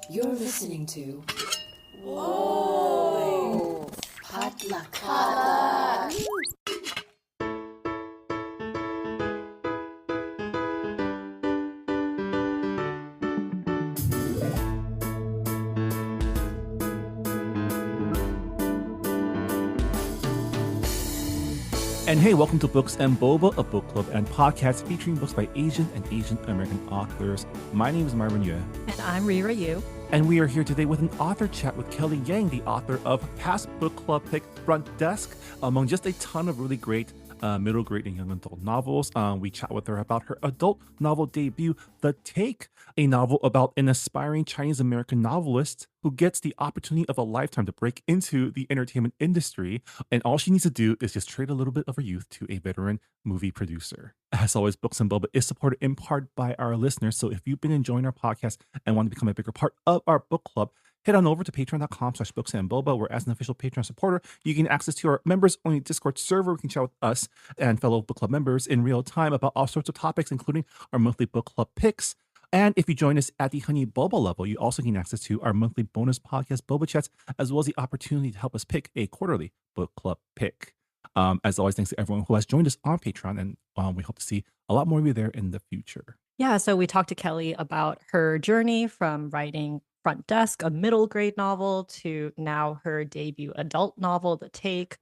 You're listening to Whoa! Potluck. And hey, welcome to Books and Boba, a book club and podcast featuring books by Asian and Asian American authors. My name is Marvin Yue. And I'm Rira Yu. And we are here today with an author chat with Kelly Yang, the author of past book club pick Front Desk, among just a ton of really great middle grade and young adult novels. We chat with her about her adult novel debut, The Take, a novel about an aspiring Chinese American novelist who gets the opportunity of a lifetime to break into the entertainment industry. And all she needs to do is just trade a little bit of her youth to a veteran movie producer. As always, Books and Boba is supported in part by our listeners. So if you've been enjoying our podcast and want to become a bigger part of our book club, head on over to patreon.com/booksandboba, where as an official Patreon supporter, you can access to our members-only Discord server. We can chat with us and fellow book club members in real time about all sorts of topics, including our monthly book club picks. And if you join us at the Honey Boba level, you also gain access to our monthly bonus podcast, Boba Chats, as well as the opportunity to help us pick a quarterly book club pick. As always, thanks to everyone who has joined us on Patreon, and we hope to see a lot more of you there in the future. Yeah, so we talked to Kelly about her journey from writing Front Desk, a middle grade novel, to now her debut adult novel, The Take.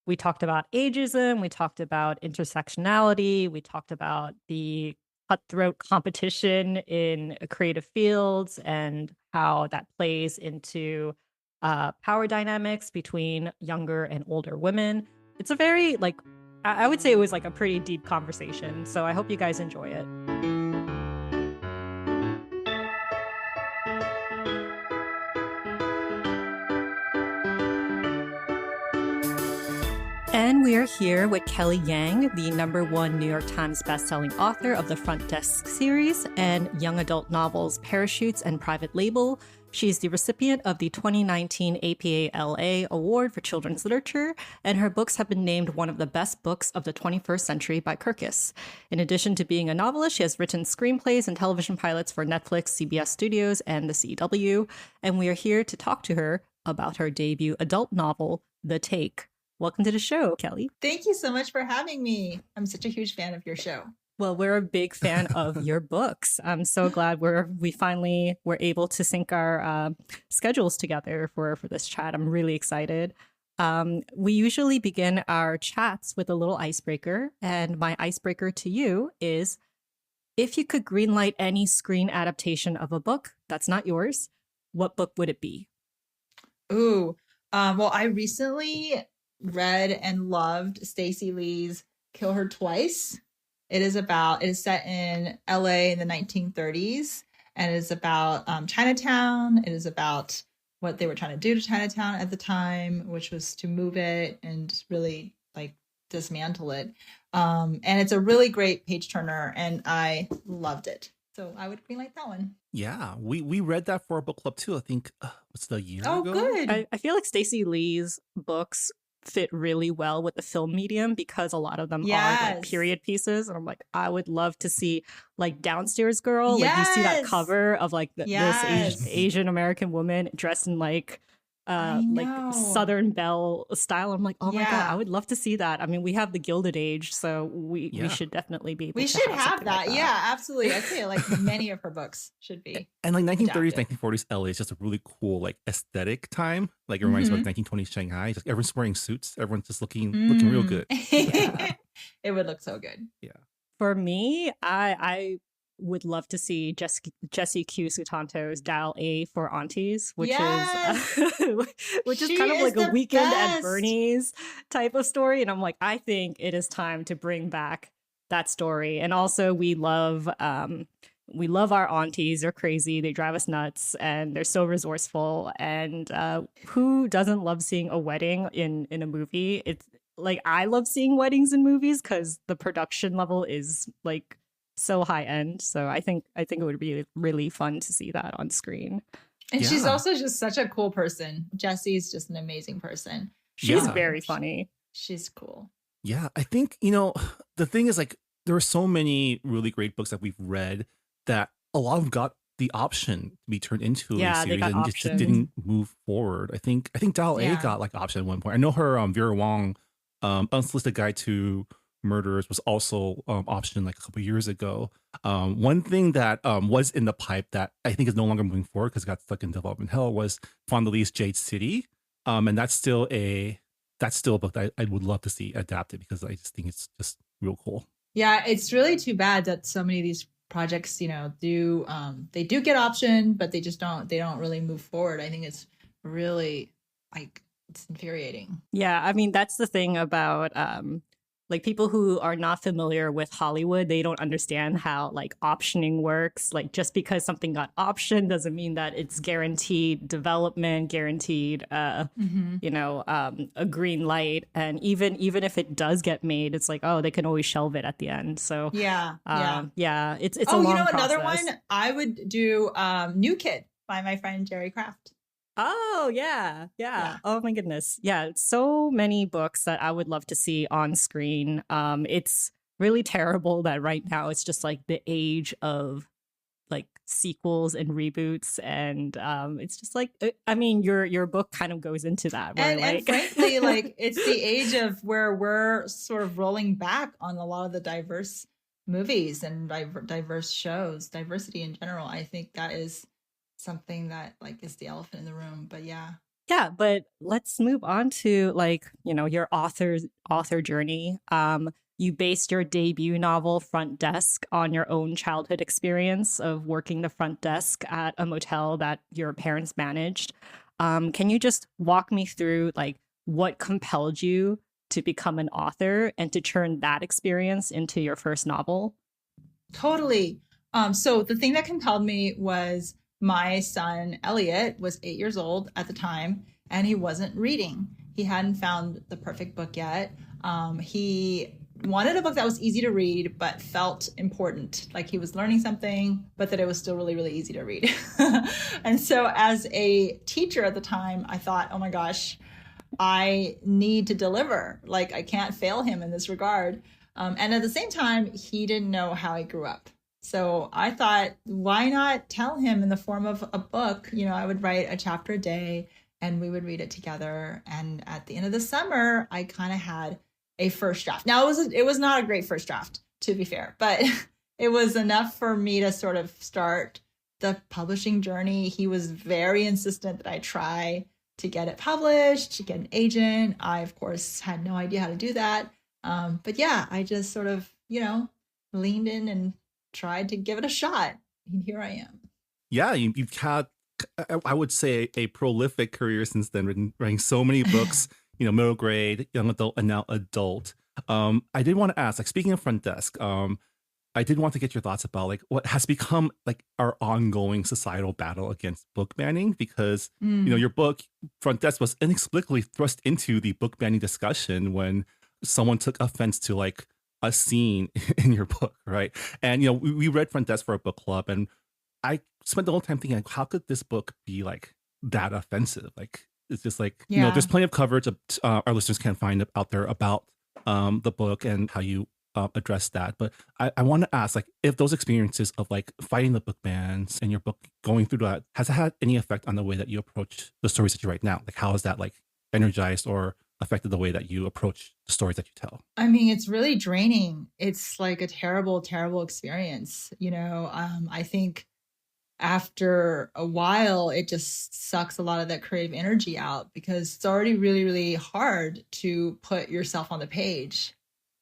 We talked about ageism, we talked about intersectionality, we talked about the cutthroat competition in creative fields and how that plays into power dynamics between younger and older women. It's a very, I would say it was like a pretty deep conversation. So I hope you guys enjoy it. And we are here with Kelly Yang, the #1 New York Times bestselling author of the Front Desk series and young adult novels Parachutes and Private Label. She's the recipient of the 2019 APA-LA Award for Children's Literature, and her books have been named one of the best books of the 21st century by Kirkus. In addition to being a novelist, she has written screenplays and television pilots for Netflix, CBS Studios, and the CW. And we are here to talk to her about her debut adult novel, The Take. Welcome to the show, Kelly. Thank you so much for having me. I'm such a huge fan of your show. Well, we're a big fan of your books. I'm so glad we finally were able to sync our schedules together for this chat. I'm really excited. We usually begin our chats with a little icebreaker. And my icebreaker to you is, if you could greenlight any screen adaptation of a book that's not yours, what book would it be? Ooh, well, I recently read and loved Stacey Lee's Kill Her Twice. It is set in LA in the 1930s, and it is about Chinatown. It is about what they were trying to do to Chinatown at the time, which was to move it and really dismantle it. And it's a really great page turner, and I loved it. So I would greenlight that one. Yeah, we read that for our book club too. I think, what's the year ago? Oh, good. I feel like Stacey Lee's books fit really well with the film medium because a lot of them are period pieces, and I'm like, I would love to see Downstairs Girl. You see that cover of this Asian American woman dressed in Southern Belle style. I'm like, oh my God, I would love to see that. I mean, we have the Gilded Age, so we should definitely be able we to should have that. Like yeah, absolutely. I'd say many of her books should be. And 1930s, 1940s LA is just a really cool aesthetic time. It reminds me of 1920s Shanghai. Just everyone's wearing suits. Everyone's just looking real good. Yeah. It would look so good. Yeah. For me, I would love to see Jessie Q Sutanto's Dial A for Aunties, which is kind of like a Weekend at Bernie's type of story. And I'm like, I think it is time to bring back that story. And also we love our aunties. They're crazy. They drive us nuts, and they're so resourceful. And who doesn't love seeing a wedding in a movie? It's I love seeing weddings in movies because the production level is so high end. So I think it would be really fun to see that on screen. And she's also just such a cool person. Jessie's just an amazing person. She's very funny. She's cool. Yeah, I think, the thing is there are so many really great books that we've read that a lot of them got the option to be turned into a Yeah, they series got and just optioned. didn't move forward. I think Dal A Yeah. got like option at one point. I know her Vera Wong, Unsolicited Guide to Murders was also optioned like a couple years ago. One thing that was in the pipe that I think is no longer moving forward because it got stuck in development hell was Fondeli's Jade City, and that's still a book that I would love to see adapted because I just think it's just real cool. Yeah, it's really too bad that so many of these projects, do they do get optioned, but they don't really move forward. I think it's really like it's infuriating. Yeah, I mean, that's the thing about like people who are not familiar with Hollywood, they don't understand how like optioning works. Like just because something got optioned doesn't mean that it's guaranteed development, guaranteed a green light. And even if it does get made, it's like, oh, they can always shelve it at the end. So Yeah. yeah, it's a Oh, long another process. one I would do New Kid by my friend Jerry Craft. Oh, yeah. Yeah. Oh my goodness. Yeah, so many books that I would love to see on screen. It's really terrible that right now it's just like the age of like sequels and reboots, and it's just like I mean your book kind of goes into that where And frankly, like it's the age of where we're sort of rolling back on a lot of the diverse movies and diverse shows, diversity in general. I think that is something that like is the elephant in the room. But yeah. Yeah, but let's move on to like, your author journey. You based your debut novel Front Desk on your own childhood experience of working the front desk at a motel that your parents managed. Can you just walk me through like what compelled you to become an author and to turn that experience into your first novel? Totally. So the thing that compelled me was my son Elliot was 8 years old at the time, and he wasn't reading. He hadn't found the perfect book yet. He wanted a book that was easy to read, but felt important, like he was learning something, but that it was still really, really easy to read. And so as a teacher at the time, I thought, oh my gosh, I need to deliver. Like I can't fail him in this regard. And at the same time, he didn't know how I grew up. So I thought, why not tell him in the form of a book? I would write a chapter a day and we would read it together. And at the end of the summer, I kind of had a first draft. Now it was not a great first draft, to be fair, but it was enough for me to sort of start the publishing journey. He was very insistent that I try to get it published, to get an agent. I, of course, had no idea how to do that. But yeah, I just sort of, leaned in and tried to give it a shot. And here I am. Yeah, you've had, I would say, a prolific career since then, writing so many books, middle grade, young adult, and now adult. I did want to ask, like, speaking of front desk, I did want to get your thoughts about like what has become like our ongoing societal battle against book banning, because your book Front Desk was inexplicably thrust into the book banning discussion when someone took offense to like a scene in your book, right? And we read Front Desk for a book club, and I spent the whole time thinking, like, how could this book be like that offensive? Like, it's just like there's plenty of coverage our listeners can find out there about the book and how you address that. But I want to ask, like, if those experiences of like fighting the book bans and your book going through that, has it had any effect on the way that you approach the stories that you write now? Like, how has that like energized or affected the way that you approach the stories that you tell? I mean, it's really draining. It's like a terrible, terrible experience. I think after a while, it just sucks a lot of that creative energy out because it's already really, really hard to put yourself on the page.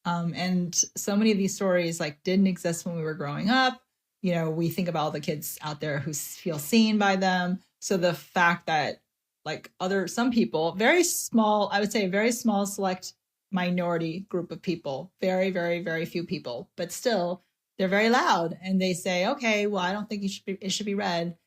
And so many of these stories like didn't exist when we were growing up. We think about all the kids out there who feel seen by them. So the fact that like some people, very small, I would say a very small select minority group of people, very, very, very few people, but still they're very loud and they say, okay, well, I don't think it should be read.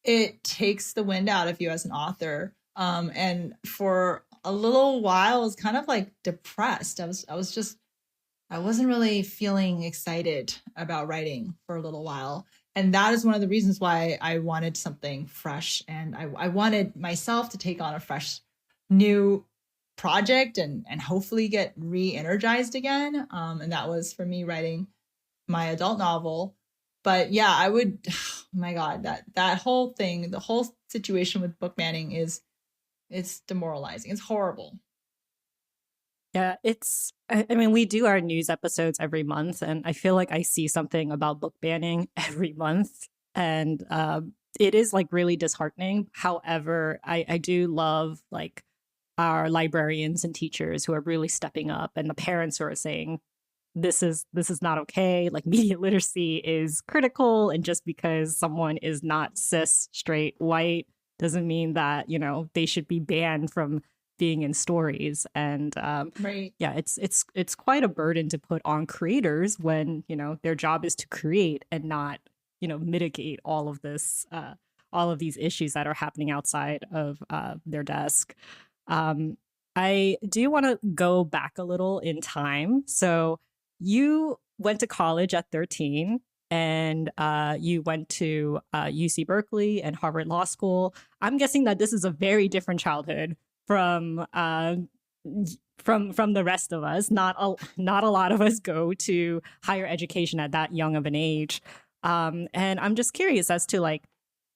It takes the wind out of you as an author. And for a little while, I was kind of like depressed. I wasn't really feeling excited about writing for a little while. And that is one of the reasons why I wanted something fresh. And I wanted myself to take on a fresh, new project and hopefully get re-energized again. And that was for me writing my adult novel. But yeah, I would, oh my God, that whole thing, the whole situation with book banning it's demoralizing. It's horrible. Yeah, I mean, we do our news episodes every month, and I feel like I see something about book banning every month. And it is like really disheartening. However, I do love like our librarians and teachers who are really stepping up, and the parents who are saying, this is not okay. Like media literacy is critical, and just because someone is not cis, straight, white doesn't mean that, you know, they should be banned from being in stories. And Right. yeah, it's quite a burden to put on creators when, you know, their job is to create and not, you know, mitigate all of this, all of these issues that are happening outside of their desk. Um, I do want to go back a little in time. So you went to college at 13, and you went to UC Berkeley and Harvard Law School. I'm guessing that this is a very different childhood from the rest of us. Not a lot of us go to higher education at that young of an age. And I'm just curious as to like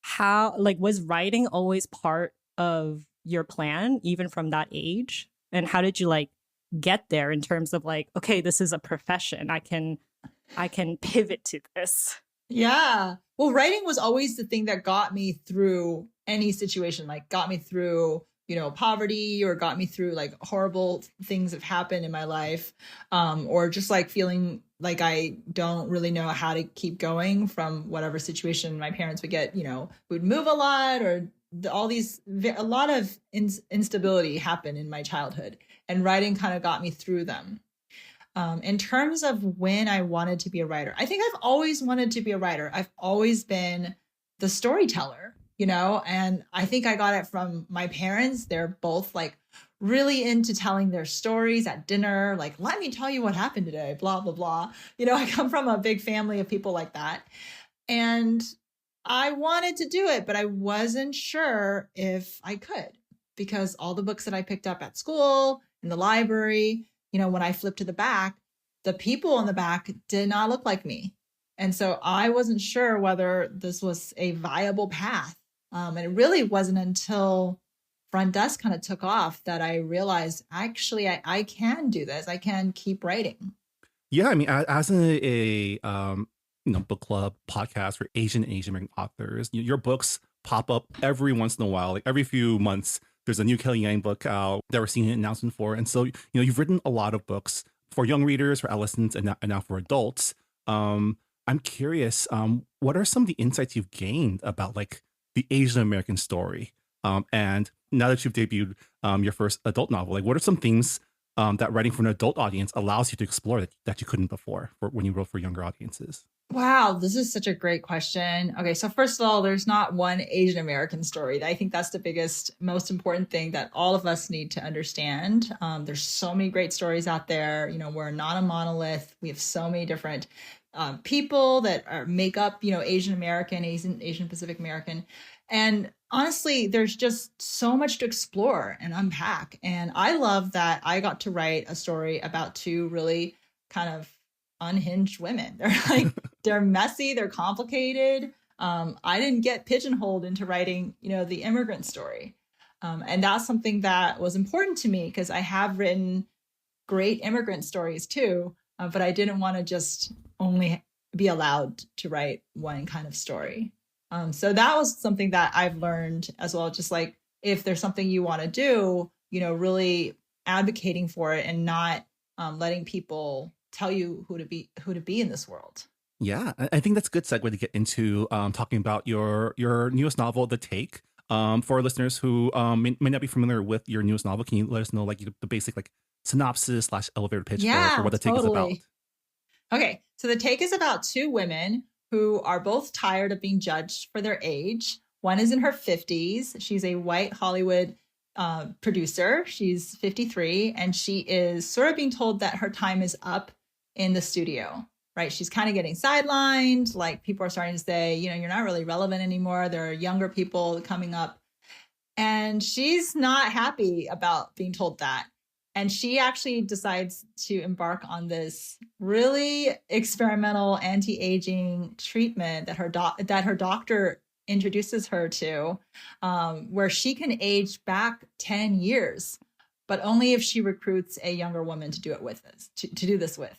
how, like, was writing always part of your plan even from that age? And how did you like get there in terms of like, okay, this is a profession, I can pivot to this? Yeah. Well, writing was always the thing that got me through any situation, like got me through, you know, poverty, or got me through like horrible things that happened in my life, or just like feeling like I don't really know how to keep going from whatever situation my parents would get, you know, would move a lot, or a lot of instability happened in my childhood, and writing kind of got me through them. In terms of when I wanted to be a writer, I think I've always wanted to be a writer. I've always been the storyteller, you know, and I think I got it from my parents. They're both like really into telling their stories at dinner, like, let me tell you what happened today, blah, blah, blah. You know, I come from a big family of people like that. And I wanted to do it, but I wasn't sure if I could, because all the books that I picked up at school, in the library, you know, when I flipped to the back, the people on the back did not look like me. And so I wasn't sure whether this was a viable path. And it really wasn't until Front Desk kind of took off that I realized, actually, I can do this. I can keep writing. Yeah, I mean, as a you know, book club podcast for Asian and Asian American authors, your books pop up every once in a while. Like every few months, there's a new Kelly Yang book out that we're seeing an announcement for. And so, you know, you've written a lot of books for young readers, for adolescents, and now for adults. I'm curious, what are some of the insights you've gained about like the Asian American story? And now that you've debuted your first adult novel, like what are some things that writing for an adult audience allows you to explore that you couldn't before when you wrote for younger audiences? Wow, this is such a great question. Okay, so first of all, there's not one Asian American story. I think that's the biggest, most important thing that all of us need to understand. There's so many great stories out there. You know, we're not a monolith. We have so many different people that make up, you know, Asian American, Asian Pacific American. And honestly, there's just so much to explore and unpack. And I love that I got to write a story about two really kind of unhinged women. They're like, they're messy, they're complicated. I didn't get pigeonholed into writing, you know, the immigrant story. And that's something that was important to me, because I have written great immigrant stories too, but I didn't want to just only be allowed to write one kind of story. So that was something that I've learned as well. Just like, if there's something you want to do, you know, really advocating for it and not letting people tell you who to be in this world. Yeah, I think that's a good segue to get into talking about your newest novel, The Take. For listeners who may not be familiar with your newest novel, can you let us know like the basic like synopsis / elevator pitch for what The Take is about? Okay, so The Take is about two women who are both tired of being judged for their age. One is in her 50s. She's a white Hollywood producer. She's 53, and she is sort of being told that her time is up in the studio, right? She's kind of getting sidelined. Like, people are starting to say, you know, you're not really relevant anymore. There are younger people coming up. And she's not happy about being told that. And she actually decides to embark on this really experimental anti-aging treatment that her doctor introduces her to, where she can age back 10 years, but only if she recruits a younger woman to do it with us, to do this with.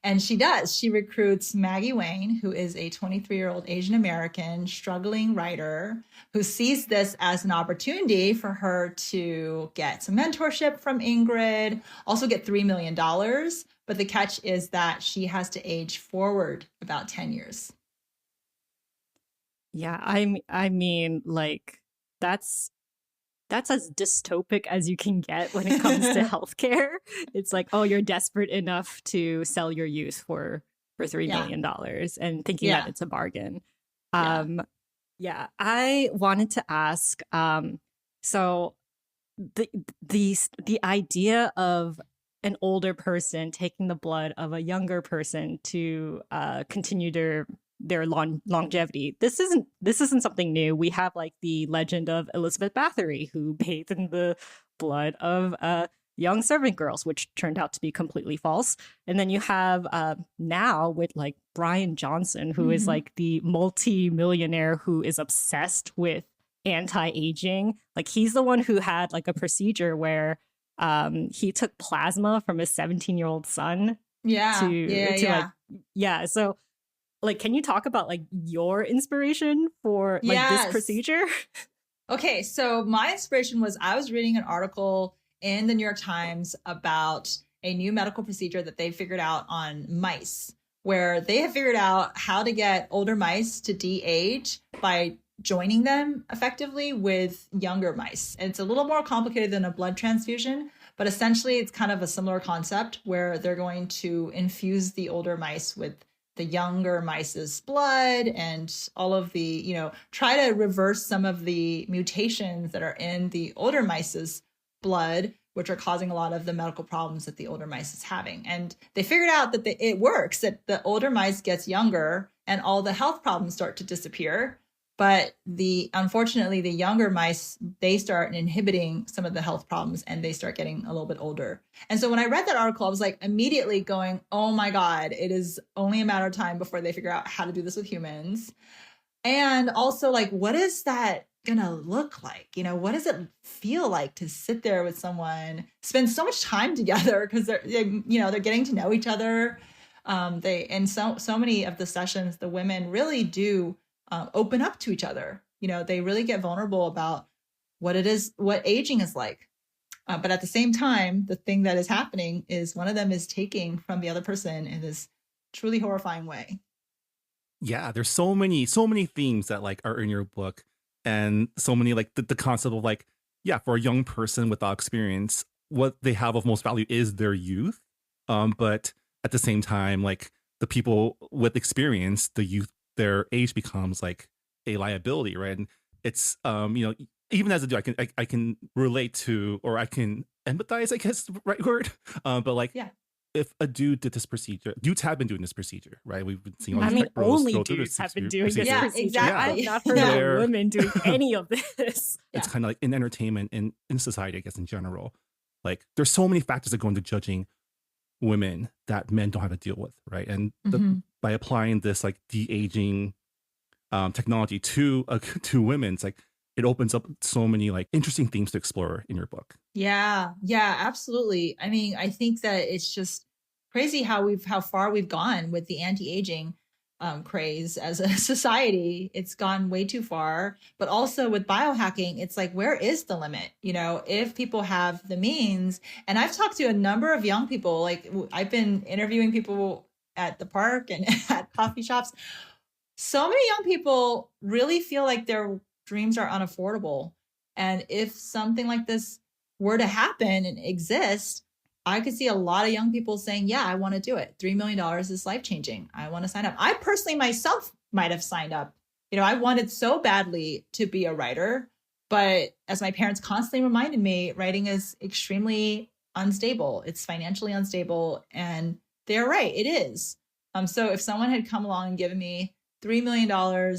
And she does. She recruits Maggie Wayne, who is a 23-year-old Asian American struggling writer who sees this as an opportunity for her to get some mentorship from Ingrid, also get $3 million. But the catch is that she has to age forward about 10 years. Yeah, I mean, like, that's as dystopic as you can get when it comes to healthcare. It's like, oh, you're desperate enough to sell your youth for $3 million and thinking that it's a bargain. Yeah, I wanted to ask, so the idea of an older person taking the blood of a younger person to continue their longevity. This isn't something new. We have like the legend of Elizabeth Bathory, who bathed in the blood of young servant girls, which turned out to be completely false. And then you have now with like Brian Johnson, who is like the multi-millionaire who is obsessed with anti-aging. Like he's the one who had like a procedure where he took plasma from his 17-year-old son. So like, can you talk about like your inspiration for like this procedure? Okay, so my inspiration was I was reading an article in the New York Times about a new medical procedure that they figured out on mice, where they have figured out how to get older mice to de-age by joining them effectively with younger mice. And it's a little more complicated than a blood transfusion, but essentially it's kind of a similar concept where they're going to infuse the older mice with the younger mice's blood and all of the, try to reverse some of the mutations that are in the older mice's blood, which are causing a lot of the medical problems that the older mice is having. And they figured out that it works, that the older mice gets younger and all the health problems start to disappear. But unfortunately, the younger mice, they start inhibiting some of the health problems and they start getting a little bit older. And so when I read that article, I was like immediately going, oh my God, it is only a matter of time before they figure out how to do this with humans. And also like, what is that gonna look like? What does it feel like to sit there with someone, spend so much time together because they're getting to know each other. So many of the sessions, the women really do open up to each other. They really get vulnerable about what aging is like. But at the same time, the thing that is happening is one of them is taking from the other person in this truly horrifying way. Yeah, there's so many themes that like are in your book, and so many like the concept of like, yeah, for a young person without experience, what they have of most value is their youth. But at the same time, like the people with experience, the youth, their age becomes like a liability, right? And it's even as a dude, I can relate to, or I can empathize, I guess is the right word. But like, if a dude did this procedure, dudes have been doing this procedure, right? We've been seeing all these tech bros only go through dudes this have been doing this procedure. procedure. Exactly. I've not heard of women doing any of this. It's kind of like in entertainment and in society, I guess, in general. Like there's so many factors that go into judging women that men don't have to deal with, right? And by applying this like de-aging technology to women, it's like it opens up so many like interesting themes to explore in your book. Yeah, absolutely. I mean, I think that it's just crazy how far we've gone with the anti-aging craze as a society. It's gone way too far. But also with biohacking, it's like, where is the limit? If people have the means. And I've talked to a number of young people, like I've been interviewing people at the park and at coffee shops. So many young people really feel like their dreams are unaffordable. And if something like this were to happen and exist, I could see a lot of young people saying, yeah, I want to do it. $3 million is life-changing. I want to sign up. I personally myself might have signed up. I wanted so badly to be a writer, but as my parents constantly reminded me, writing is extremely unstable. It's financially unstable. And they're right. It is. So if someone had come along and given me $3 million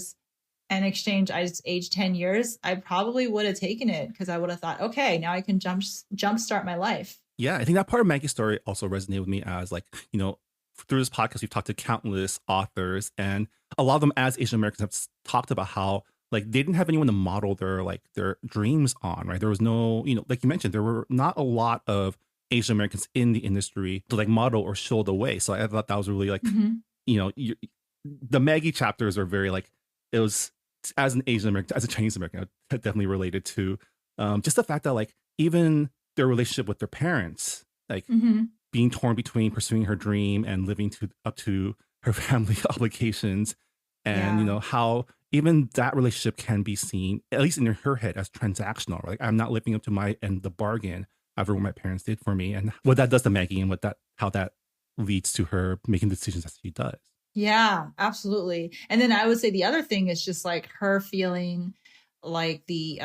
in exchange, I just aged 10 years, I probably would have taken it because I would have thought, okay, now I can jumpstart my life. Yeah, I think that part of Maggie's story also resonated with me as like, through this podcast, we've talked to countless authors, and a lot of them as Asian Americans have talked about how like they didn't have anyone to model their dreams on, right? There was no, like you mentioned, there were not a lot of Asian Americans in the industry to like model or show the way. So I thought that was really like, Mhm. the Maggie chapters are very like, it was, as an Asian American, as a Chinese American, I definitely related to just the fact that like even their relationship with their parents, like Mhm. being torn between pursuing her dream and living up to her family obligations, and Yeah. how even that relationship can be seen, at least in her head, as transactional. Like, I'm not living up to my end of the bargain after what my parents did for me, and what that does to Maggie, and how that leads to her making decisions as she does. Yeah, absolutely. And then I would say the other thing is just like her feeling like the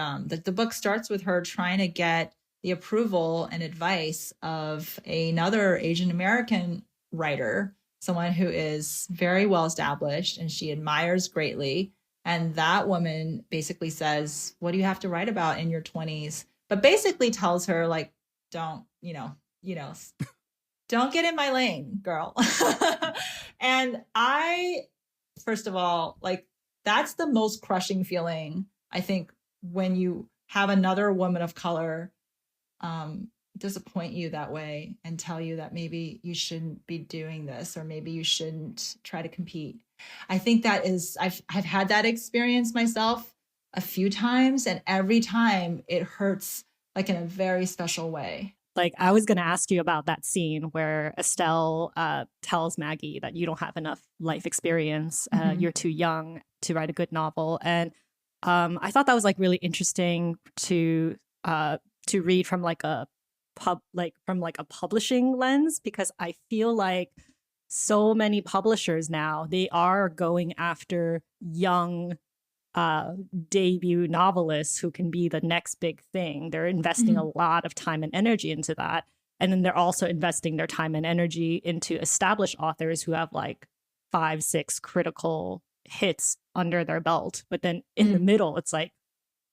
book starts with her trying to get the approval and advice of another Asian American writer, someone who is very well established and she admires greatly. And that woman basically says, "What do you have to write about in your 20s?" But basically tells her like, don't, you know, don't get in my lane, girl. And I, first of all, like, that's the most crushing feeling, I think, when you have another woman of color disappoint you that way and tell you that maybe you shouldn't be doing this, or maybe you shouldn't try to compete. I think that is, I've had that experience myself a few times, and every time it hurts like in a very special way. Like, I was going to ask you about that scene where Estelle tells Maggie that you don't have enough life experience. You're too young to write a good novel. And I thought that was like really interesting to read from like a publishing lens, because I feel like so many publishers now, they are going after young debut novelists who can be the next big thing. They're investing a lot of time and energy into that. And then they're also investing their time and energy into established authors who have like 5, 6 critical hits under their belt. But then in the middle, it's like,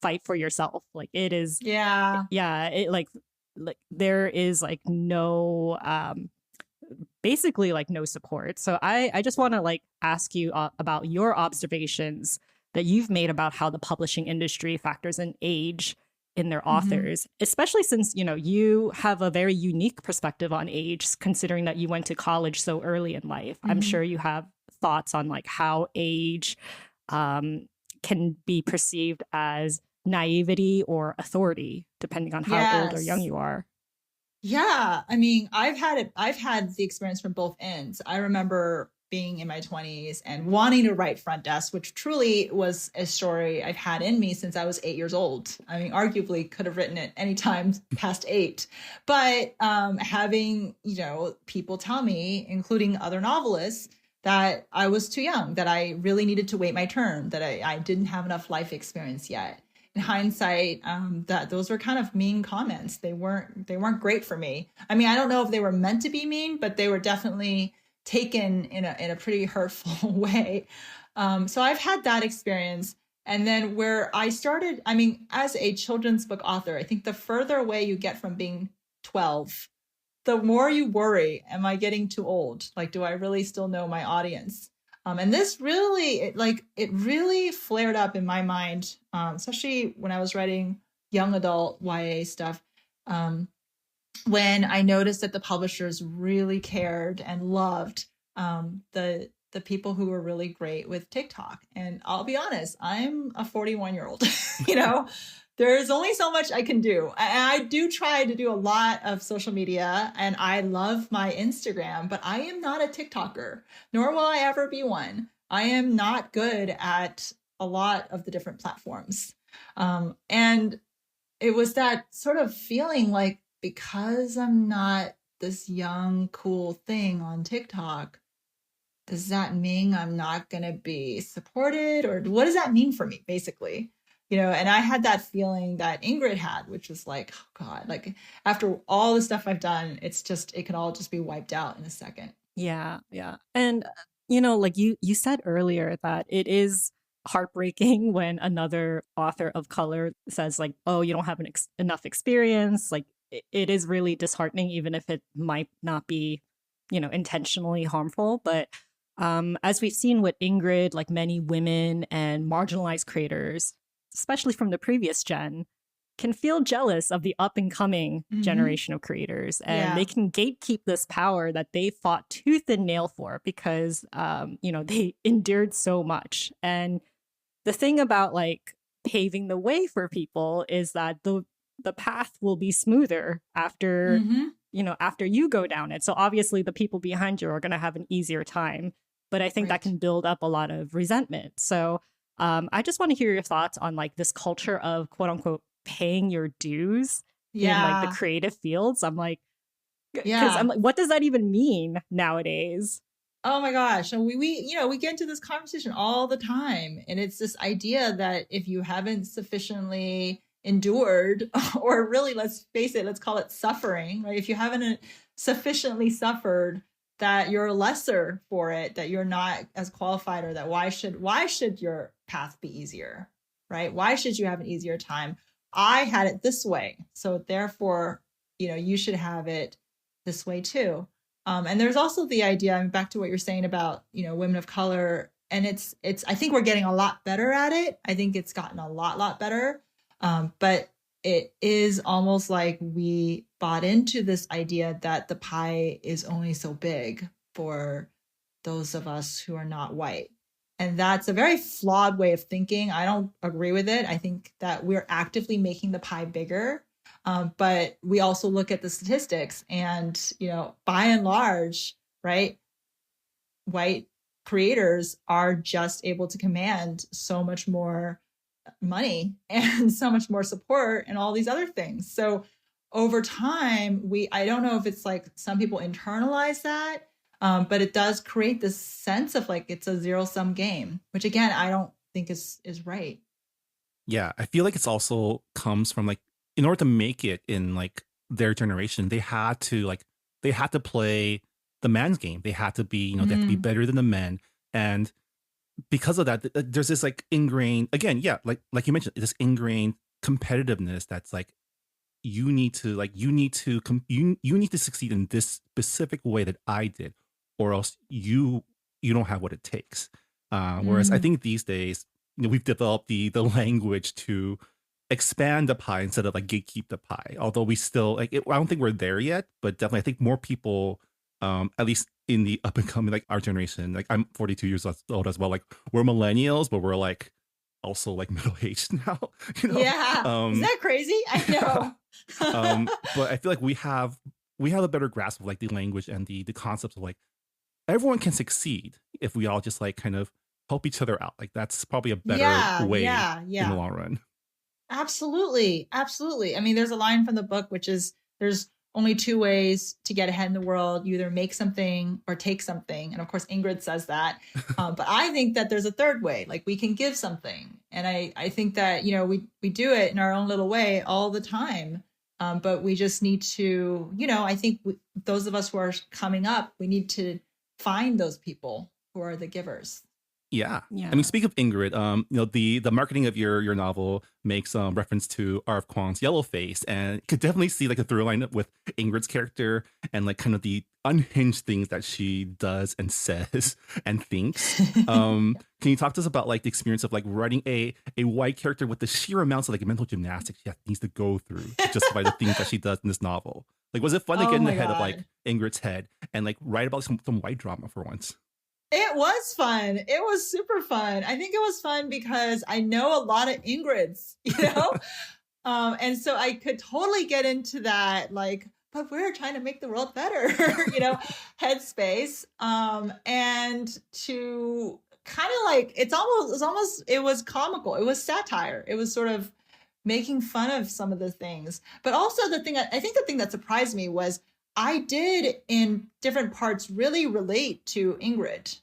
fight for yourself. Like, it is, Yeah. it like there is like no, basically like no support. So I just want to like ask you about your observations that you've made about how the publishing industry factors in age in their authors, especially since, you have a very unique perspective on age, considering that you went to college so early in life. I'm sure you have thoughts on like how age can be perceived as naivety or authority, depending on how old or young you are. Yeah. I mean, I've had the experience from both ends. I remember being in my 20s and wanting to write Front Desk, which truly was a story I've had in me since I was 8 years old. I mean, arguably could have written it anytime past 8. But having, people tell me, including other novelists, that I was too young, that I really needed to wait my turn, that I didn't have enough life experience yet. In hindsight, that those were kind of mean comments. They weren't great for me. I mean, I don't know if they were meant to be mean, but they were definitely taken in a pretty hurtful way. So I've had that experience. And then where I started, I mean, as a children's book author, I think the further away you get from being 12, the more you worry, am I getting too old? Like, do I really still know my audience? And this really, it really flared up in my mind, especially when I was writing young adult YA stuff. When I noticed that the publishers really cared and loved the people who were really great with TikTok. And I'll be honest, I'm a 41-year-old. There's only so much I can do. I do try to do a lot of social media, and I love my Instagram, but I am not a TikToker, nor will I ever be one. I am not good at a lot of the different platforms. And it was that sort of feeling like, because I'm not this young, cool thing on TikTok, does that mean I'm not going to be supported? Or what does that mean for me, basically? And I had that feeling that Ingrid had, which was like, oh God, like after all the stuff I've done, it can all just be wiped out in a second. Yeah. Yeah. And, like you said earlier that it is heartbreaking when another author of color says like, oh, you don't have enough experience. Like, it is really disheartening, even if it might not be, intentionally harmful. But as we've seen with Ingrid, like many women and marginalized creators, especially from the previous gen, can feel jealous of the up and coming generation of creators, and they can gatekeep this power that they fought tooth and nail for because, they endured so much. And the thing about like paving the way for people is that the path will be smoother after after you go down it. So obviously the people behind you are going to have an easier time, but I think that can build up a lot of resentment. So I just want to hear your thoughts on like this culture of quote unquote paying your dues in like the creative fields. I'm like, because I'm like, what does that even mean nowadays? Oh my gosh. And we get into this conversation all the time. And it's this idea that if you haven't sufficiently endured, or really, let's face it, let's call it suffering, right? If you haven't sufficiently suffered, that you're lesser for it, that you're not as qualified, or that why should your path be easier, right? Why should you have an easier time? I had it this way, so therefore, you should have it this way too. And there's also the idea, I mean, back to what you're saying about, women of color, and it's, I think we're getting a lot better at it. I think it's gotten a lot better. But it is almost like we bought into this idea that the pie is only so big for those of us who are not white. And that's a very flawed way of thinking. I don't agree with it. I think that we're actively making the pie bigger. But we also look at the statistics and, by and large, right, white creators are just able to command so much more money and so much more support and all these other things. So over time, I don't know if it's like some people internalize that, but it does create this sense of like it's a zero-sum game, which again, I don't think is right. Yeah, I feel like it's also comes from like, in order to make it in like their generation, they had to play the man's game. They had to be, they had to be better than the men. And because of that, there's this like ingrained, again, like you mentioned, this ingrained competitiveness that's like, you need to succeed in this specific way that I did, or else you don't have what it takes. Whereas I think these days, we've developed the language to expand the pie instead of like gatekeep the pie. Although we still I don't think we're there yet, but definitely I think more people, at least in the up and coming, like our generation, like I'm 42 years old as well. Like we're millennials, but we're like also like middle aged now. Yeah, is that crazy? I know. But I feel like we have a better grasp of like the language and the concepts of like everyone can succeed if we all just like kind of help each other out. Like that's probably a better way in the long run. Absolutely. I mean, there's a line from the book, which is there's only two ways to get ahead in the world. You either make something or take something. And of course, Ingrid says that. But I think that there's a third way, like we can give something. And I think that, we do it in our own little way all the time. But we just need to, I think those of us who are coming up, we need to find those people who are the givers. Yeah. I mean, speak of Ingrid, the marketing of your novel makes reference to R.F. Kuang's Yellowface, and you could definitely see like a through line with Ingrid's character and like kind of the unhinged things that she does and says and thinks. Can you talk to us about like the experience of like writing a white character with the sheer amounts of like mental gymnastics she needs to go through to justify the things that she does in this novel? Like, was it fun to get in the head of like Ingrid's head and like write about some white drama for once? It was fun. It was super fun. I think it was fun because I know a lot of Ingrids, and so I could totally get into that, like, but we're trying to make the world better, headspace. And to kind of like, it was comical. It was satire. It was sort of making fun of some of the things. But also I think the thing that surprised me was I did in different parts really relate to Ingrid.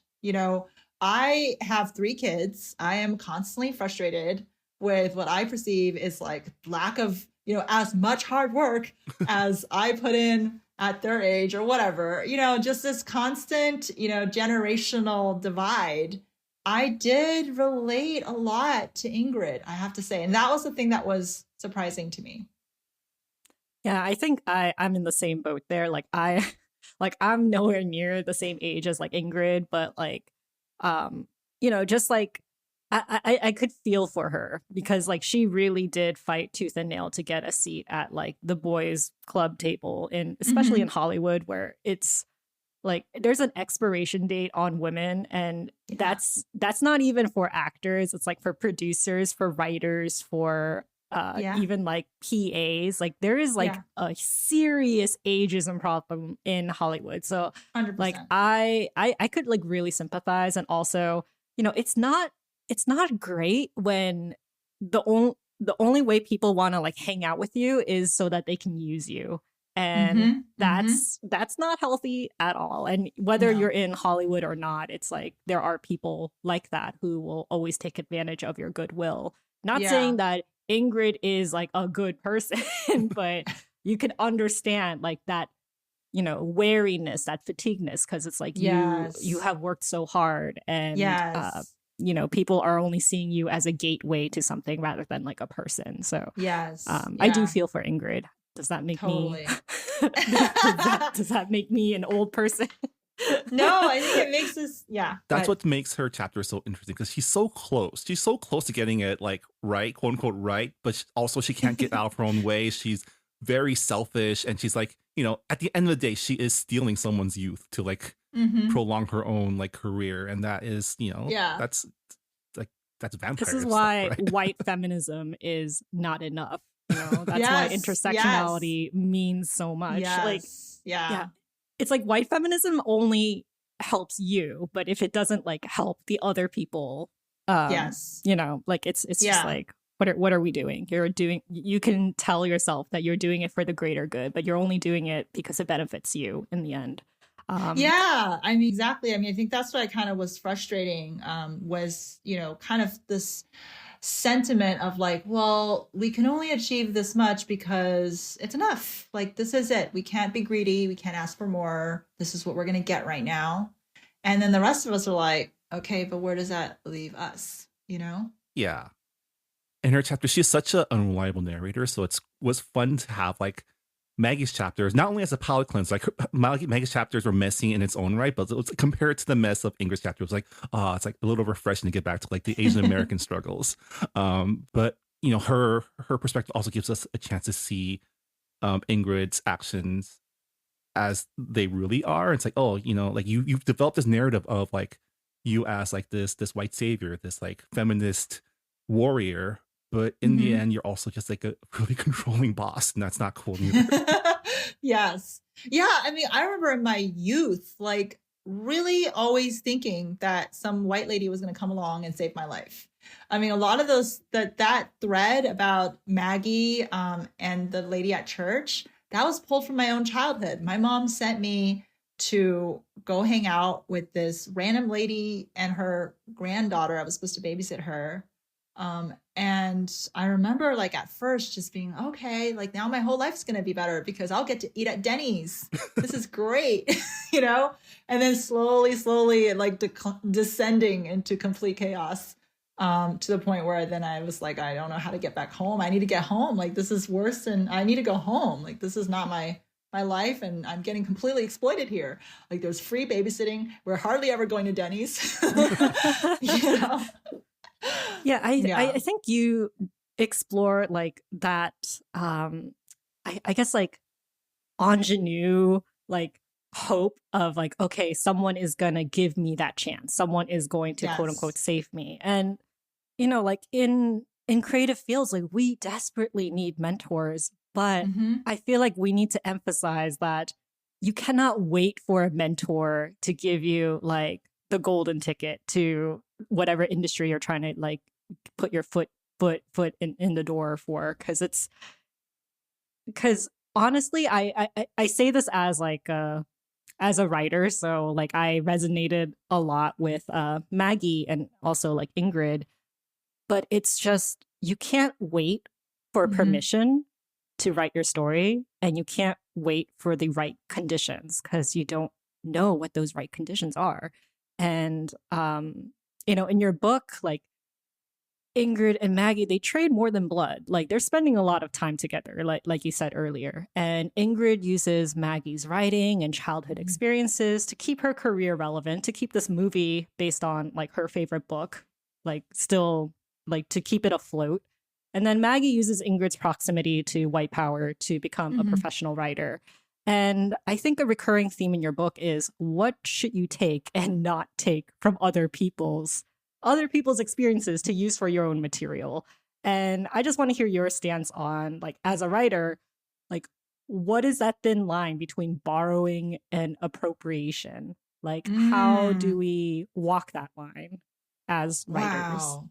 I have 3 kids. I am constantly frustrated with what I perceive is like lack of, as much hard work as I put in at their age or whatever, just this constant, generational divide. I did relate a lot to Ingrid, I have to say. And that was the thing that was surprising to me. Yeah, I think I'm in the same boat there. Like I like I'm nowhere near the same age as like Ingrid, but like just like I could feel for her because like she really did fight tooth and nail to get a seat at like the boys club table in especially in Hmm. Hollywood where it's like there's an expiration date on women and Yeah. that's not even for actors, it's like for producers, for writers, for Yeah. even like PAs. Like there is like Yeah. a serious ageism problem in Hollywood. So like 100%. I could like really sympathize. And also, it's not great when the only way people want to like hang out with you is so that they can use you, and Hmm. Hmm. that's not healthy at all. And whether you're No. in Hollywood or not, it's like there are people like that who will always take advantage of your goodwill. Not Yeah. saying that Ingrid is like a good person, but you can understand like that, wariness, that fatigueness, because it's like you Yes. have worked so hard, and Yes. people are only seeing you as a gateway to something rather than like a person. So Yes. I do Yeah. feel for Ingrid. Does that make me Totally. does that make me an old person? No, I think it makes us, yeah, That's but what makes her chapter so interesting because she's so close. She's so close to getting it like right, quote unquote right, but also she can't get out of her own way. She's very selfish, and she's like, at the end of the day, she is stealing someone's youth to like hmm. prolong her own like career, and that is, Yeah. that's like that's This is vampire stuff, why right? white feminism is not enough. That's why Yes. Yes. intersectionality means so much. Like, Yes. yeah, Yeah. it's like white feminism only helps you, but if it doesn't like help the other people, Yes. like it's just Yeah. like what are we doing? You can tell yourself that you're doing it for the greater good, but you're only doing it because it benefits you in the end. Um, Yeah, I mean, exactly. I mean, I think that's what I kind of was frustrating, was, kind of this sentiment of like, well, we can only achieve this much because it's enough. Like, this is it. We can't be greedy. We can't ask for more. This is what we're going to get right now. And then the rest of us are like, okay, but where does that leave us? You know? Yeah. In her chapter, she's such an unreliable narrator, so it was fun to have like Maggie's chapters, not only as a palate cleanse, like Maggie's chapters were messy in its own right, but it was compared to the mess of Ingrid's chapter, it was like, it's like a little refreshing to get back to like the Asian American struggles. But her perspective also gives us a chance to see Ingrid's actions as they really are. It's like, oh, like you've developed this narrative of like you as like this white savior, this like feminist warrior, but in the Hmm. end, you're also just like a really controlling boss, and that's not cool either. Yes. Yeah. I mean, I remember in my youth, like really always thinking that some white lady was going to come along and save my life. I mean, a lot of that thread about Maggie, and the lady at church, that was pulled from my own childhood. My mom sent me to go hang out with this random lady and her granddaughter. I was supposed to babysit her. And I remember like at first just being okay, like now my whole life's going to be better because I'll get to eat at Denny's. This is great, you know? And then slowly like descending into complete chaos. To the point where then I was like, I don't know how to get back home. I need to get home. Like this is worse and I need to go home. Like this is not my life and I'm getting completely exploited here. Like there's free babysitting. We're hardly ever going to Denny's. You know? Yeah, I, I Yeah. I think you explore like that. I guess like ingenue, like hope of like, okay, someone is gonna give me that chance. Someone is going to quote unquote Yes. save me. And like in creative fields, like we desperately need mentors, but Hmm. I feel like we need to emphasize that you cannot wait for a mentor to give you like the golden ticket to whatever industry you're trying to like put your foot in the door for, because honestly I say this as a writer, so like I resonated a lot with Maggie and also like Ingrid, but it's just you can't wait for Hmm. permission to write your story, and you can't wait for the right conditions because you don't know what those right conditions are. And in your book, like Ingrid and Maggie, they trade more than blood. Like they're spending a lot of time together, like you said earlier. And Ingrid uses Maggie's writing and childhood experiences to keep her career relevant, to keep this movie based on like her favorite book, like still like to keep it afloat. And then Maggie uses Ingrid's proximity to white power to become a professional writer. And I think a recurring theme in your book is what should you take and not take from other people's experiences to use for your own material. And I just want to hear your stance on, like, as a writer, like, what is that thin line between borrowing and appropriation? Like, how do we walk that line as writers? Wow.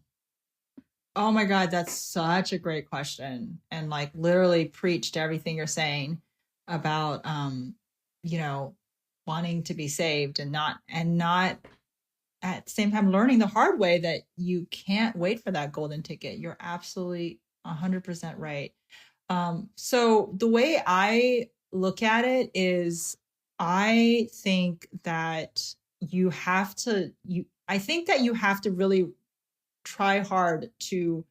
Oh my God, that's such a great question. And like literally preached everything you're saying about you know, wanting to be saved and not at the same time learning the hard way that you can't wait for that golden ticket. You're absolutely 100% right. So the way I look at it is I think that I think that you have to really try hard to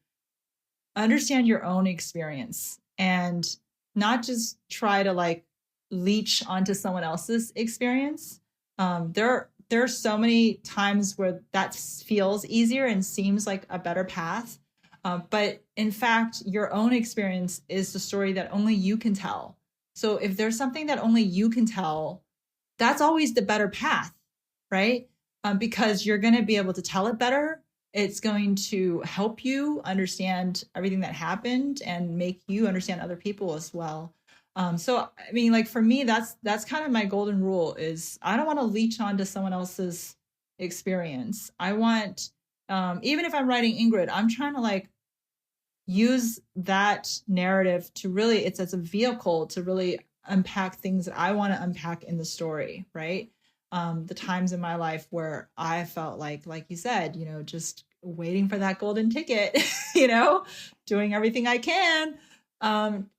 understand your own experience and not just try to like leech onto someone else's experience. There are so many times where that feels easier and seems like a better path. But in fact, your own experience is the story that only you can tell. So if there's something that only you can tell, that's always the better path, right? Because you're going to be able to tell it better. It's going to help you understand everything that happened and make you understand other people as well. So, I mean, like for me, that's kind of my golden rule is I don't want to leech onto someone else's experience. I want, even if I'm writing Ingrid, I'm trying to like use that narrative to really, it's as a vehicle to really unpack things that I want to unpack in the story, right? The times in my life where I felt like you said, you know, just waiting for that golden ticket, you know, doing everything I can.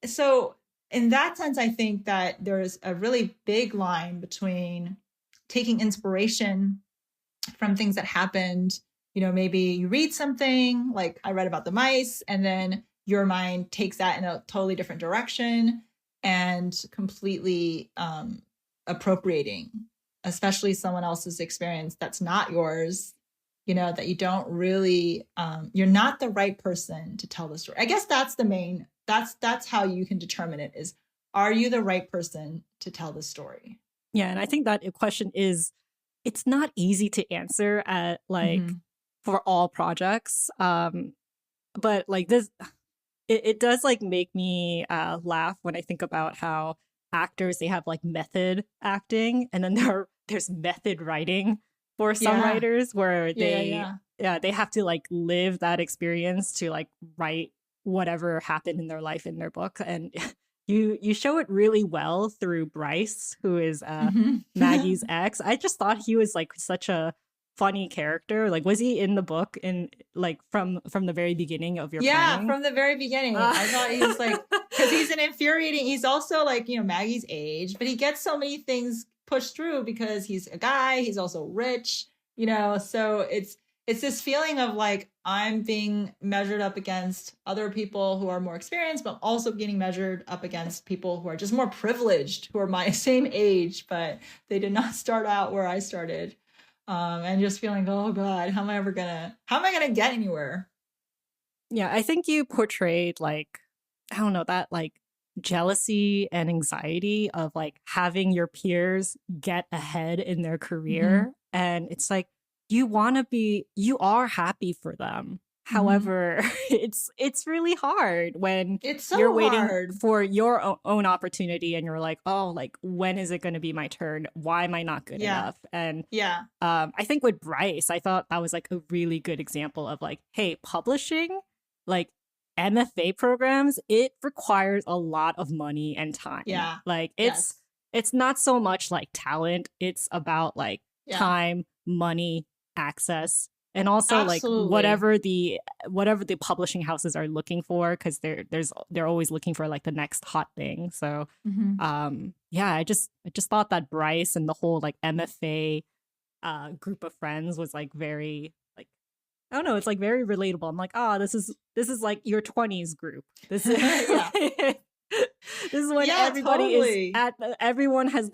So in that sense, I think that there's a really big line between taking inspiration from things that happened. You know, maybe you read something like I read about the mice, and then your mind takes that in a totally different direction and completely appropriating, especially someone else's experience that's not yours, you know, that you don't really, you're not the right person to tell the story. I guess that's the main, that's how you can determine it is, are you the right person to tell the story? Yeah. And I think that question is, it's not easy to answer at like for all projects. But like this, it does like make me laugh when I think about how actors, they have like method acting, and then there's method writing for some writers where they have to like live that experience to like write whatever happened in their life in their book. And you show it really well through Bryce, who is Maggie's ex. I just thought he was like such a funny character. Like, was he in the book in like from the very beginning of your planning? From the very beginning. I thought he was like, because he's an infuriating, he's also like, you know, Maggie's age, but he gets so many things pushed through because he's a guy, he's also rich, you know, so it's this feeling of like, I'm being measured up against other people who are more experienced, but also getting measured up against people who are just more privileged, who are my same age, but they did not start out where I started. And just feeling, oh God, how am I gonna get anywhere? Yeah, I think you portrayed like, I don't know, that like jealousy and anxiety of like having your peers get ahead in their career. And it's like, you are happy for them. However, it's really hard when you're waiting for your own opportunity and you're like, oh, like, when is it going to be my turn? Why am I not good enough? And I think with Bryce, I thought that was like a really good example of like, hey, publishing, like MFA programs, it requires a lot of money and time. Yeah. Like it's not so much like talent. It's about like time, money, access, and also like whatever the publishing houses are looking for, because they're always looking for like the next hot thing. So I just thought that Bryce and the whole like MFA group of friends was like very like, I don't know. It's like very relatable. I'm like, this is like your 20s group. This is Yeah. this is when Yeah, everybody totally. is everyone has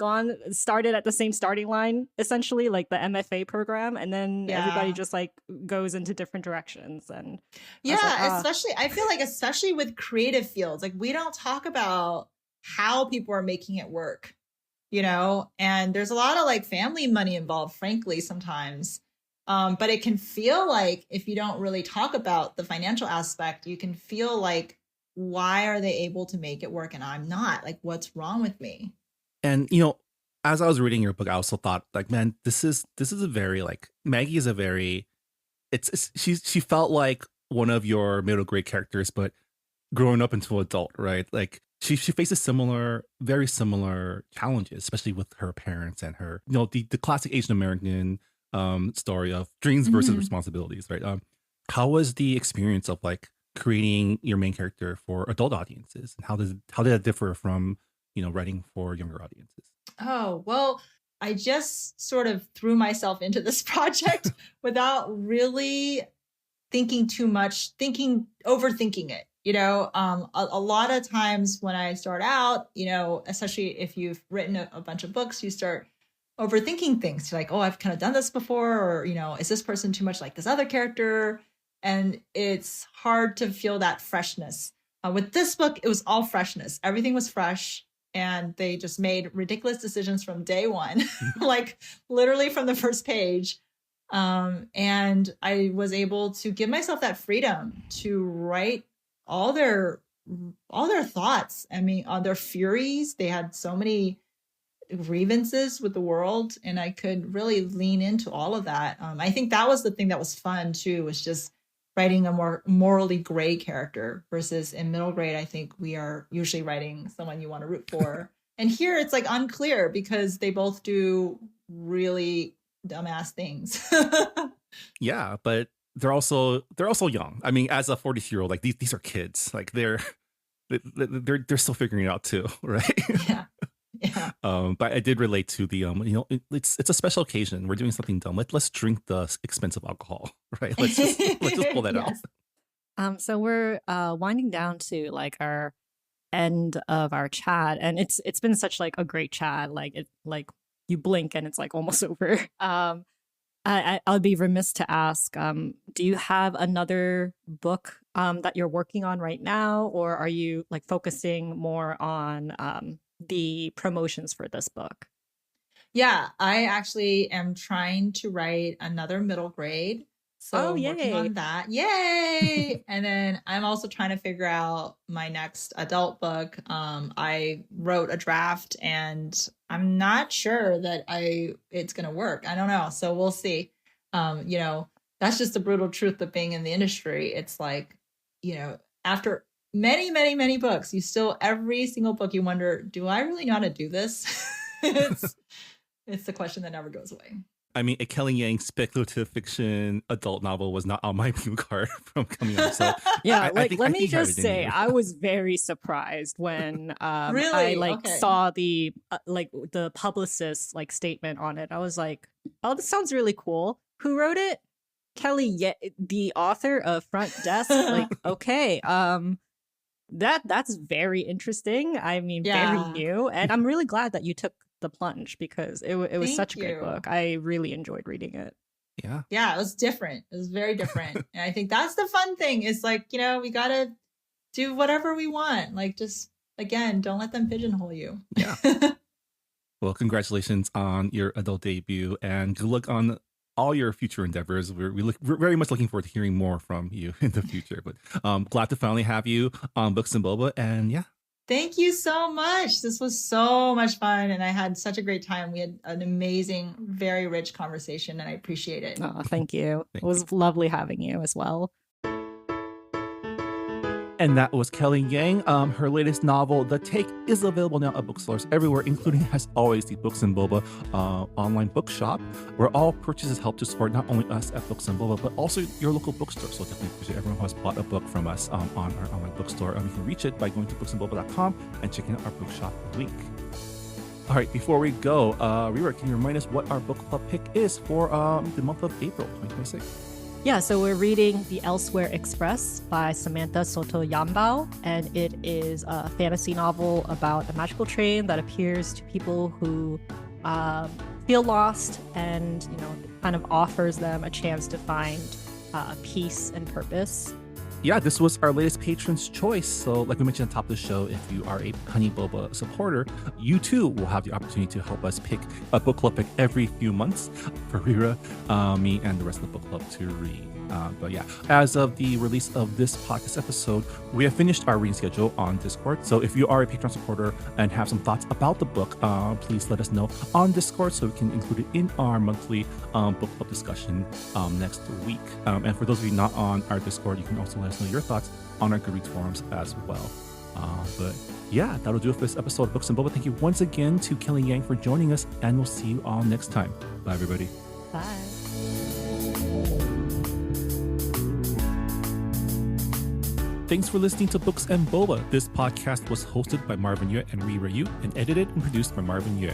started at the same starting line, essentially, like the MFA program, and then everybody Yeah. just like goes into different directions. And I Yeah, was like, especially I feel like especially with creative fields, like we don't talk about how people are making it work, and there's a lot of like family money involved, frankly, sometimes. But it can feel like if you don't really talk about the financial aspect, you can feel like, why are they able to make it work and I'm not? Like, what's wrong with me? And as I was reading your book, I also thought like, man, this is a very like Maggie is a very she felt like one of your middle grade characters, but growing up into adult, right? Like she faces very similar challenges, especially with her parents and her, the classic Asian American story of dreams versus responsibilities, right? How was the experience of like creating your main character for adult audiences, and how did it differ from writing for younger audiences? Oh, well, I just sort of threw myself into this project without really thinking too much, overthinking it. A lot of times when I start out, especially if you've written a bunch of books, you start overthinking things. You're like, oh, I've kind of done this before, or, is this person too much like this other character? And it's hard to feel that freshness. With this book, it was all freshness. Everything was fresh. And they just made ridiculous decisions from day one, like literally from the first page. And I was able to give myself that freedom to write all their thoughts. I mean, their furies. They had so many grievances with the world, and I could really lean into all of that. I think that was the thing that was fun too, was just writing a more morally gray character versus in middle grade. I think we are usually writing someone you want to root for. And here it's like unclear because they both do really dumbass things. Yeah, but they're also young. I mean, as a 40-year-old, like these are kids. Like they're still figuring it out too, right? Yeah. Yeah. But I did relate to the it's a special occasion. We're doing something dumb. Let's drink the expensive alcohol, right? Let's just pull that Yes. out. So we're winding down to like our end of our chat, and it's been such like a great chat. Like you blink and it's like almost over. I'll be remiss to ask, do you have another book that you're working on right now, or are you like focusing more on the promotions for this book? Yeah, I actually am trying to write another middle grade. So I'm working on that. Yay! And then I'm also trying to figure out my next adult book. I wrote a draft and I'm not sure that it's gonna work. I don't know. So we'll see. That's just the brutal truth of being in the industry. It's like, after many, many, many books, every single book you wonder, do I really know how to do this? It's the question that never goes away. I mean, a Kelly Yang speculative fiction adult novel was not on my blue card from coming out. So yeah, let me just say, I was very surprised when really? I saw the the publicist statement on it. I was like, oh, this sounds really cool. Who wrote it? Kelly, the author of Front Desk. Okay, that's very interesting. I mean, very new, and I'm really glad that you took the plunge because it was such a great book. I really enjoyed reading it. Yeah, it was different. It was very different. And I think that's the fun thing is we gotta do whatever we want. Just again, don't let them pigeonhole you. Yeah. Well, congratulations on your adult debut and good luck on all your future endeavors. We're very much looking forward to hearing more from you in the future, but glad to finally have you on Books and Boba. And yeah. Thank you so much. This was so much fun, and I had such a great time. We had an amazing, very rich conversation, and I appreciate it. Oh, thank you. It was lovely having you as well. And that was Kelly Yang. Her latest novel, The Take, is available now at bookstores everywhere, including, as always, the Books and Boba online bookshop, where all purchases help to support not only us at Books and Boba, but also your local bookstore. So definitely appreciate everyone who has bought a book from us on our online bookstore. And you can reach it by going to booksandboba.com and checking out our bookshop link. All right, before we go, Rira, can you remind us what our book club pick is for the month of April 2026? Yeah, so we're reading The Elsewhere Express by Samantha Soto Yambao, and it is a fantasy novel about a magical train that appears to people who feel lost, and kind of offers them a chance to find peace and purpose. Yeah, this was our latest patron's choice. So like we mentioned at the top of the show, if you are a Honey Boba supporter, you too will have the opportunity to help us pick a book club pick every few months for Rira, me, and the rest of the book club to read. But yeah, as of the release of this podcast episode, we have finished our reading schedule on Discord. So if you are a Patreon supporter and have some thoughts about the book, please let us know on Discord so we can include it in our monthly book club discussion next week. And for those of you not on our Discord, you can also let us know your thoughts on our Goodreads forums as well. But yeah, that'll do it for this episode of Books and Boba. Thank you once again to Kelly Yang for joining us, and we'll see you all next time. Bye, everybody. Bye. Thanks for listening to Books and Boba. This podcast was hosted by Marvin Yue and Rira Yu and edited and produced by Marvin Yue.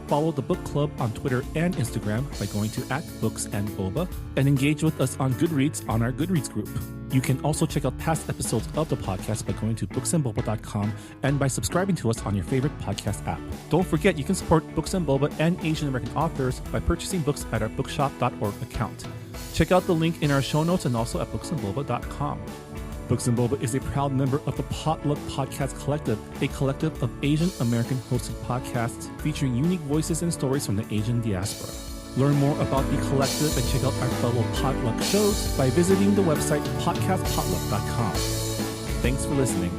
Follow the book club on Twitter and Instagram by going to @BooksandBoba and engage with us on Goodreads on our Goodreads group. You can also check out past episodes of the podcast by going to booksandboba.com and by subscribing to us on your favorite podcast app. Don't forget, you can support Books and Boba and Asian American authors by purchasing books at our bookshop.org account. Check out the link in our show notes and also at booksandboba.com. Books and Boba is a proud member of the Potluck Podcast Collective, a collective of Asian American hosted podcasts featuring unique voices and stories from the Asian diaspora. Learn more about the collective and check out our fellow Potluck shows by visiting the website podcastpotluck.com. Thanks for listening.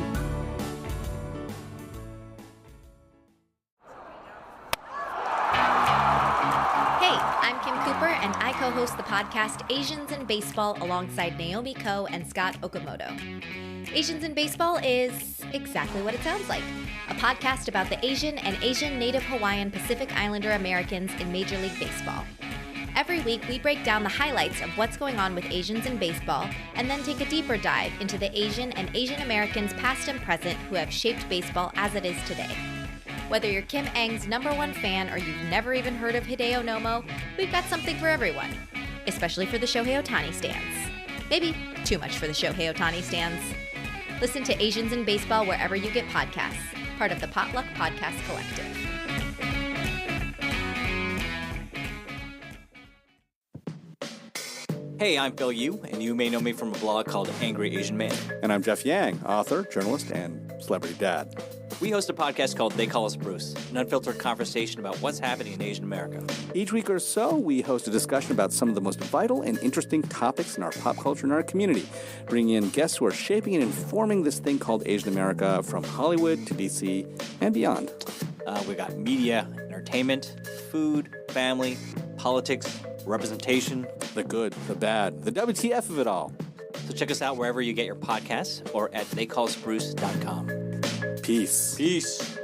And I co-host the podcast Asians in Baseball alongside Naomi Ko and Scott Okamoto. Asians in Baseball is exactly what it sounds like, a podcast about the Asian and Asian Native Hawaiian Pacific Islander Americans in Major League Baseball. Every week, we break down the highlights of what's going on with Asians in baseball and then take a deeper dive into the Asian and Asian Americans past and present who have shaped baseball as it is today. Whether you're Kim Eng's #1 fan or you've never even heard of Hideo Nomo, we've got something for everyone, especially for the Shohei Ohtani stans. Maybe too much for the Shohei Ohtani stans. Listen to Asians in Baseball wherever you get podcasts, part of the Potluck Podcast Collective. Hey, I'm Phil Yu, and you may know me from a blog called Angry Asian Man. And I'm Jeff Yang, author, journalist, and celebrity dad. We host a podcast called They Call Us Bruce, an unfiltered conversation about what's happening in Asian America. Each week or so, we host a discussion about some of the most vital and interesting topics in our pop culture and our community, bringing in guests who are shaping and informing this thing called Asian America from Hollywood to DC and beyond. We got media, entertainment, food, family, politics, representation. The good, the bad, the WTF of it all. So check us out wherever you get your podcasts or at theycallusbruce.com. Peace. Peace.